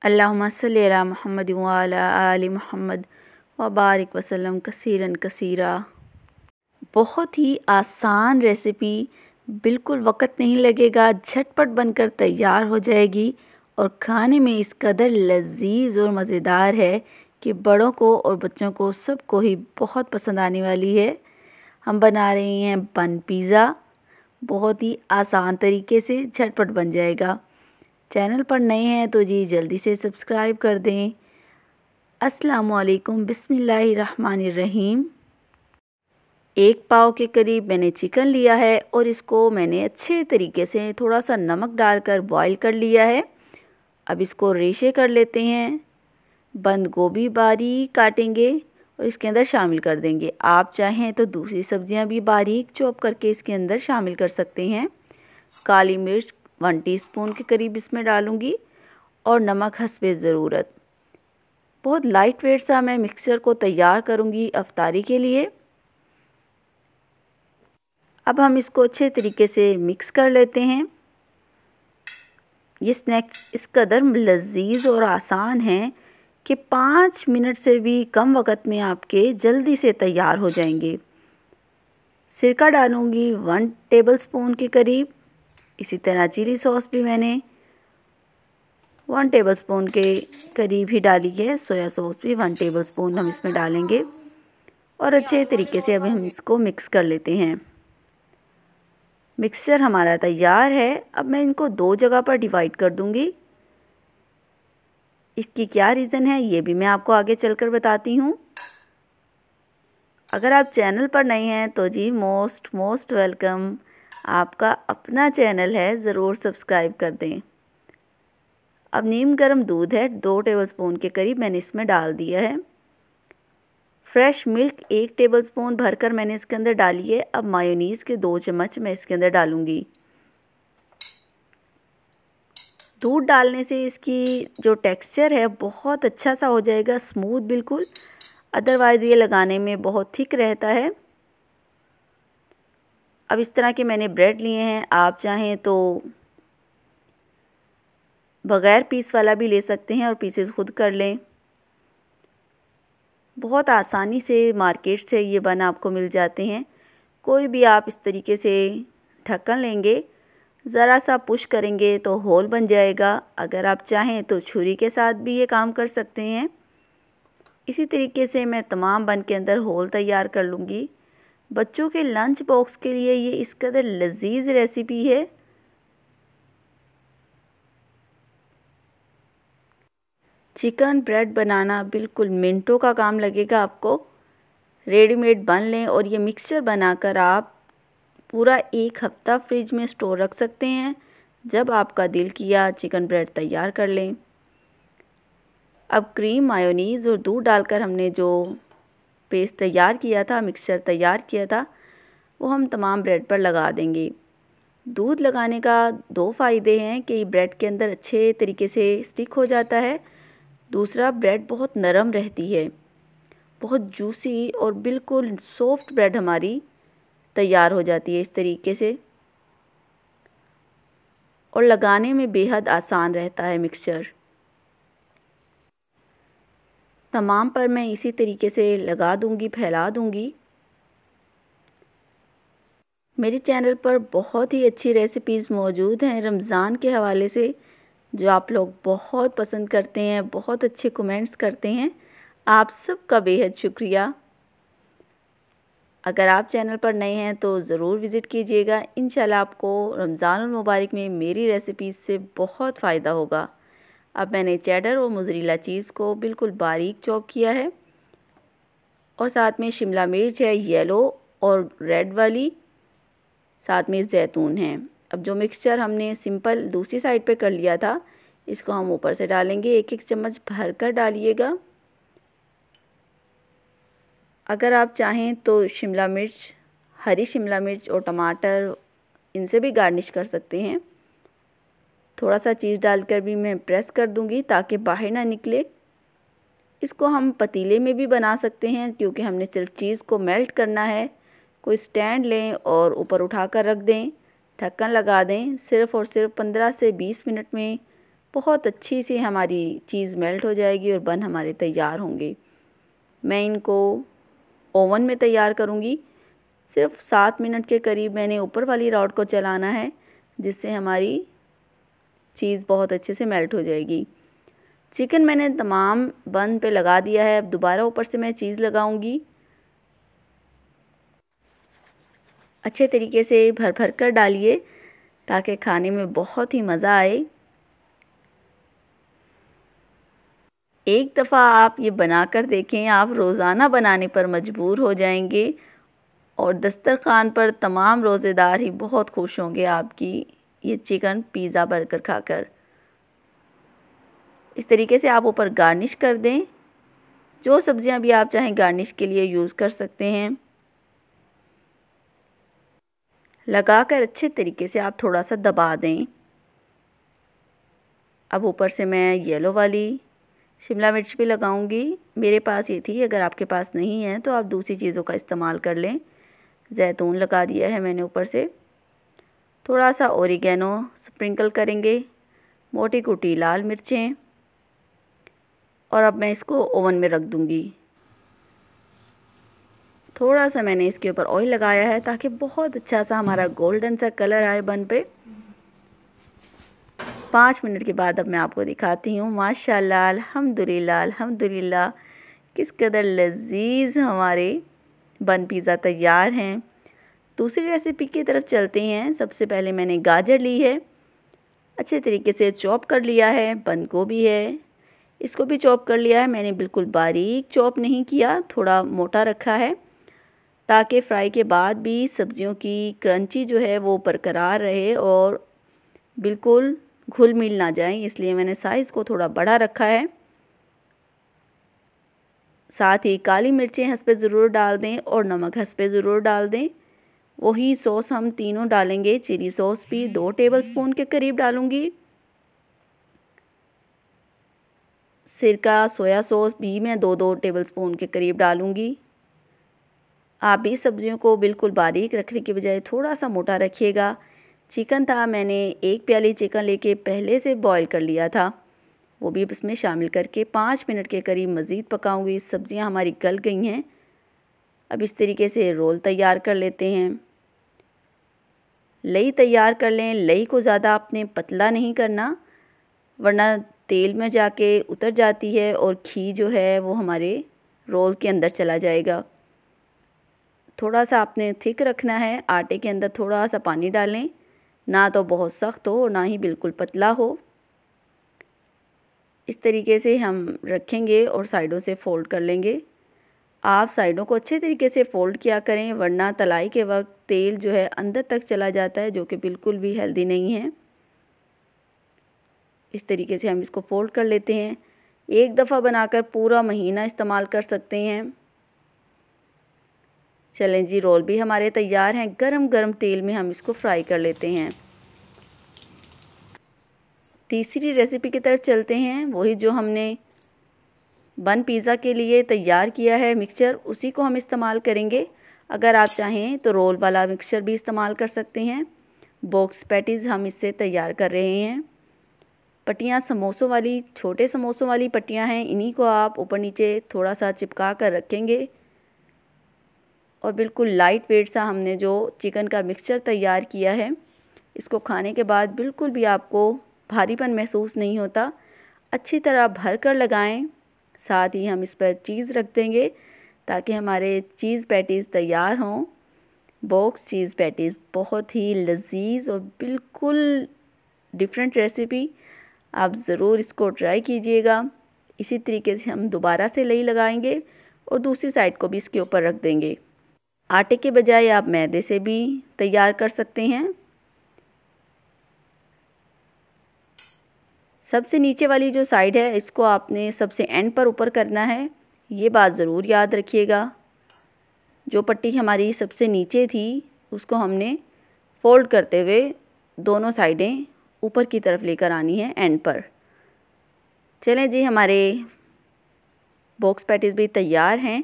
अल्लाहुम्मा सल्ली अला मुहम्मद व अला आलि मुहम्मद व बारिक वसल्लम कसीरन कसीरा। बहुत ही आसान रेसिपी, बिल्कुल वक़्त नहीं लगेगा, झटपट बनकर तैयार हो जाएगी और खाने में इस कदर लजीज और मज़ेदार है कि बड़ों को और बच्चों को सबको ही बहुत पसंद आने वाली है। हम बना रहे हैं बन पिज़्ज़ा, बहुत ही आसान तरीके से झटपट बन जाएगा। चैनल पर नए हैं तो जी जल्दी से सब्सक्राइब कर दें। अस्सलामुअलैकुम, बिस्मिल्लाहिर्रहमानिर्रहीम। 1 पाव के करीब मैंने चिकन लिया है और इसको मैंने अच्छे तरीके से थोड़ा सा नमक डालकर बॉईल कर लिया है। अब इसको रेशे कर लेते हैं। बंद गोभी बारीक काटेंगे और इसके अंदर शामिल कर देंगे। आप चाहें तो दूसरी सब्जियां भी बारीक चॉप करके इसके अंदर शामिल कर सकते हैं। काली मिर्च 1 टीस्पून के करीब इसमें डालूंगी और नमक हस्बे ज़रूरत। बहुत लाइट वेट सा मैं मिक्सचर को तैयार करूंगी अफ्तारी के लिए। अब हम इसको अच्छे तरीके से मिक्स कर लेते हैं। ये स्नैक्स इस कदर लजीज और आसान हैं कि 5 मिनट से भी कम वक़्त में आपके जल्दी से तैयार हो जाएंगे। सिरका डालूंगी 1 टेबलस्पून के करीब। इसी तरह चिली सॉस भी मैंने 1 टेबलस्पून के करीब ही डाली है। सोया सॉस भी 1 टेबलस्पून हम इसमें डालेंगे और अच्छे तरीके से अब हम इसको मिक्स कर लेते हैं। मिक्सचर हमारा तैयार है। अब मैं इनको 2 जगह पर डिवाइड कर दूंगी। इसकी क्या रीज़न है ये भी मैं आपको आगे चलकर बताती हूँ। अगर आप चैनल पर नए हैं तो जी मोस्ट वेलकम। आपका अपना चैनल है, ज़रूर सब्सक्राइब कर दें। अब नीम गर्म दूध है 2 टेबलस्पून के करीब मैंने इसमें डाल दिया है। फ्रेश मिल्क 1 टेबलस्पून भरकर मैंने इसके अंदर डाली है। अब मायोनीज़ के 2 चम्मच मैं इसके अंदर डालूंगी। दूध डालने से इसकी जो टेक्सचर है बहुत अच्छा सा हो जाएगा, स्मूथ बिल्कुल। अदरवाइज़ ये लगाने में बहुत थिक रहता है। अब इस तरह के मैंने ब्रेड लिए हैं। आप चाहें तो बग़ैर पीस वाला भी ले सकते हैं और पीसेस खुद कर लें। बहुत आसानी से मार्केट से ये बन आपको मिल जाते हैं। कोई भी आप इस तरीके से ढक्कन लेंगे, ज़रा सा पुश करेंगे तो होल बन जाएगा। अगर आप चाहें तो छुरी के साथ भी ये काम कर सकते हैं। इसी तरीके से मैं तमाम बन के अंदर होल तैयार कर लूँगी। बच्चों के लंच बॉक्स के लिए ये इस कदर लजीज रेसिपी है। चिकन ब्रेड बनाना बिल्कुल मिनटों का काम लगेगा आपको। रेडीमेड बन लें और ये मिक्सचर बनाकर आप पूरा 1 हफ़्ता फ्रिज में स्टोर रख सकते हैं। जब आपका दिल किया चिकन ब्रेड तैयार कर लें। अब क्रीम, मायोनीज़ और दूध डालकर हमने जो पेस्ट तैयार किया था, मिक्सचर तैयार किया था, वो हम तमाम ब्रेड पर लगा देंगे। दूध लगाने का 2 फ़ायदे हैं कि ब्रेड के अंदर अच्छे तरीके से स्टिक हो जाता है। दूसरा, ब्रेड बहुत नरम रहती है, बहुत जूसी और बिल्कुल सॉफ्ट ब्रेड हमारी तैयार हो जाती है इस तरीके से। और लगाने में बेहद आसान रहता है मिक्सचर। तमाम पर मैं इसी तरीके से लगा दूंगी, फैला दूंगी। मेरे चैनल पर बहुत ही अच्छी रेसिपीज़ मौजूद हैं रमज़ान के हवाले से, जो आप लोग बहुत पसंद करते हैं, बहुत अच्छे कमेंट्स करते हैं। आप सबका बेहद शुक्रिया। अगर आप चैनल पर नए हैं तो ज़रूर विज़िट कीजिएगा। इंशाल्लाह आपको रमज़ानुल मुबारक में मेरी रेसिपीज़ से बहुत फ़ायदा होगा। अब मैंने चेडर और मोज़रेला चीज़ को बिल्कुल बारीक चॉप किया है और साथ में शिमला मिर्च है येलो और रेड वाली, साथ में जैतून है। अब जो मिक्सचर हमने सिंपल दूसरी साइड पे कर लिया था, इसको हम ऊपर से डालेंगे। 1-1 चम्मच भरकर डालिएगा। अगर आप चाहें तो शिमला मिर्च, हरी शिमला मिर्च और टमाटर, इनसे भी गार्निश कर सकते हैं। थोड़ा सा चीज़ डालकर भी मैं प्रेस कर दूंगी ताकि बाहर ना निकले। इसको हम पतीले में भी बना सकते हैं क्योंकि हमने सिर्फ चीज़ को मेल्ट करना है। कोई स्टैंड लें और ऊपर उठाकर रख दें, ढक्कन लगा दें। सिर्फ़ और सिर्फ 15 से 20 मिनट में बहुत अच्छी सी हमारी चीज़ मेल्ट हो जाएगी और बन हमारे तैयार होंगे। मैं इनको ओवन में तैयार करूँगी। सिर्फ 7 मिनट के करीब मैंने ऊपर वाली रॉड को चलाना है, जिससे हमारी चीज़ बहुत अच्छे से मेल्ट हो जाएगी। चिकन मैंने तमाम बन पे लगा दिया है। अब दोबारा ऊपर से मैं चीज़ लगाऊंगी। अच्छे तरीके से भर भर कर डालिए ताकि खाने में बहुत ही मज़ा आए। एक दफ़ा आप ये बनाकर देखें, आप रोज़ाना बनाने पर मजबूर हो जाएंगे और दस्तरखान पर तमाम रोज़ेदार ही बहुत खुश होंगे आपकी ये चिकन पिज़्ज़ा बर्गर खाकर। इस तरीके से आप ऊपर गार्निश कर दें। जो सब्जियां भी आप चाहें गार्निश के लिए यूज़ कर सकते हैं। लगाकर अच्छे तरीके से आप थोड़ा सा दबा दें। अब ऊपर से मैं येलो वाली शिमला मिर्च भी लगाऊंगी। मेरे पास ये थी, अगर आपके पास नहीं है तो आप दूसरी चीज़ों का इस्तेमाल कर लें। जैतून लगा दिया है मैंने ऊपर से। थोड़ा सा ओरिगेनो स्प्रिंकल करेंगे, मोटी कुटी लाल मिर्चें, और अब मैं इसको ओवन में रख दूंगी। थोड़ा सा मैंने इसके ऊपर ऑयल लगाया है ताकि बहुत अच्छा सा हमारा गोल्डन सा कलर आए बन पे। 5 मिनट के बाद अब मैं आपको दिखाती हूँ। माशाल्लाह, अल्हम्दुलिल्लाह अल्हम्दुलिल्लाह, किस कदर लजीज हमारे बन पिज़्ज़ा तैयार हैं। दूसरी रेसिपी की तरफ चलते हैं। सबसे पहले मैंने गाजर ली है, अच्छे तरीके से चॉप कर लिया है। बंद गोभी है, इसको भी चॉप कर लिया है मैंने। बिल्कुल बारीक चॉप नहीं किया, थोड़ा मोटा रखा है ताकि फ्राई के बाद भी सब्जियों की क्रंची जो है वो बरकरार रहे और बिल्कुल घुल मिल ना जाए, इसलिए मैंने साइज़ को थोड़ा बड़ा रखा है। साथ ही काली मिर्चें हंस पे ज़रूर डाल दें और नमक हंस पे ज़रूर डाल दें। वही सॉस हम तीनों डालेंगे। चिली सॉस भी 2 टेबलस्पून के करीब डालूंगी। सिरका सोया सॉस भी मैं 2-2 टेबलस्पून के करीब डालूंगी। आप भी सब्जियों को बिल्कुल बारीक रखने के बजाय थोड़ा सा मोटा रखिएगा। चिकन था, मैंने 1 प्याली चिकन लेके पहले से बॉईल कर लिया था, वो भी इसमें शामिल करके 5 मिनट के करीब मज़ीद पकाऊंगी। सब्जियां हमारी गल गई हैं। अब इस तरीके से रोल तैयार कर लेते हैं। लई तैयार कर लें। लई को ज़्यादा आपने पतला नहीं करना, वरना तेल में जाके उतर जाती है और घी जो है वो हमारे रोल के अंदर चला जाएगा। थोड़ा सा आपने थिक रखना है। आटे के अंदर थोड़ा सा पानी डालें, ना तो बहुत सख्त हो और ना ही बिल्कुल पतला हो। इस तरीके से हम रखेंगे और साइडों से फ़ोल्ड कर लेंगे। आप साइडों को अच्छे तरीके से फ़ोल्ड किया करें, वरना तलाई के वक्त तेल जो है अंदर तक चला जाता है, जो कि बिल्कुल भी हेल्दी नहीं है। इस तरीके से हम इसको फ़ोल्ड कर लेते हैं। एक दफ़ा बनाकर पूरा महीना इस्तेमाल कर सकते हैं। चलें जी, रोल भी हमारे तैयार हैं। गरम गरम तेल में हम इसको फ्राई कर लेते हैं। तीसरी रेसिपी की तरफ चलते हैं। वही जो हमने बन पिज़्ज़ा के लिए तैयार किया है मिक्सचर, उसी को हम इस्तेमाल करेंगे। अगर आप चाहें तो रोल वाला मिक्सचर भी इस्तेमाल कर सकते हैं। बॉक्स पैटीज़ हम इससे तैयार कर रहे हैं। पट्टियाँ समोसों वाली, छोटे समोसों वाली पट्टियाँ हैं, इन्हीं को आप ऊपर नीचे थोड़ा सा चिपका कर रखेंगे और बिल्कुल लाइट वेट सा हमने जो चिकन का मिक्सचर तैयार किया है, इसको खाने के बाद बिल्कुल भी आपको भारीपन महसूस नहीं होता। अच्छी तरह भर कर लगाएं। साथ ही हम इस पर चीज़ रख देंगे ताकि हमारे चीज़ पैटीज़ तैयार हों। बॉक्स चीज़ पैटीज़ बहुत ही लजीज और बिल्कुल डिफरेंट रेसिपी, आप ज़रूर इसको ट्राई कीजिएगा। इसी तरीके से हम दोबारा से लई लगाएंगे और दूसरी साइड को भी इसके ऊपर रख देंगे। आटे के बजाय आप मैदे से भी तैयार कर सकते हैं। सबसे नीचे वाली जो साइड है, इसको आपने सबसे एंड पर ऊपर करना है। ये बात ज़रूर याद रखिएगा। जो पट्टी हमारी सबसे नीचे थी, उसको हमने फोल्ड करते हुए दोनों साइडें ऊपर की तरफ लेकर आनी है एंड पर। चलें जी, हमारे बॉक्स पैटीज़ भी तैयार हैं।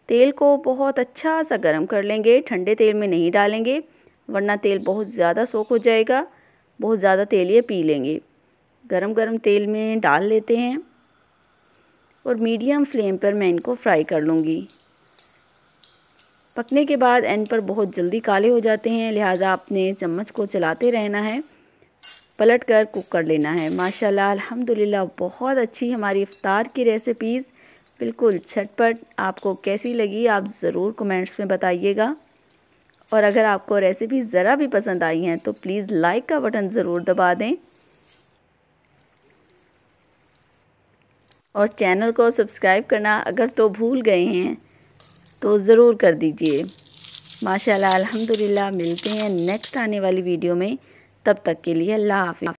तेल को बहुत अच्छा सा गर्म कर लेंगे। ठंडे तेल में नहीं डालेंगे, वरना तेल बहुत ज़्यादा सोख हो जाएगा। बहुत ज़्यादा तेल ये पी लेंगे। गरम गरम तेल में डाल लेते हैं और मीडियम फ्लेम पर मैं इनको फ्राई कर लूँगी। पकने के बाद एंड पर बहुत जल्दी काले हो जाते हैं, लिहाजा आपने चम्मच को चलाते रहना है, पलट कर कुक कर लेना है। माशाल्लाह अल्हम्दुलिल्लाह बहुत अच्छी हमारी इफ्तार की रेसिपीज़, बिल्कुल झटपट। आपको कैसी लगी आप ज़रूर कमेंट्स में बताइएगा। और अगर आपको रेसिपी ज़रा भी पसंद आई हैं तो प्लीज़ लाइक का बटन ज़रूर दबा दें और चैनल को सब्सक्राइब करना अगर तो भूल गए हैं तो ज़रूर कर दीजिए। माशाल्लाह अल्हम्दुलिल्लाह। मिलते हैं नेक्स्ट आने वाली वीडियो में, तब तक के लिए अल्लाह हाफ़िज़।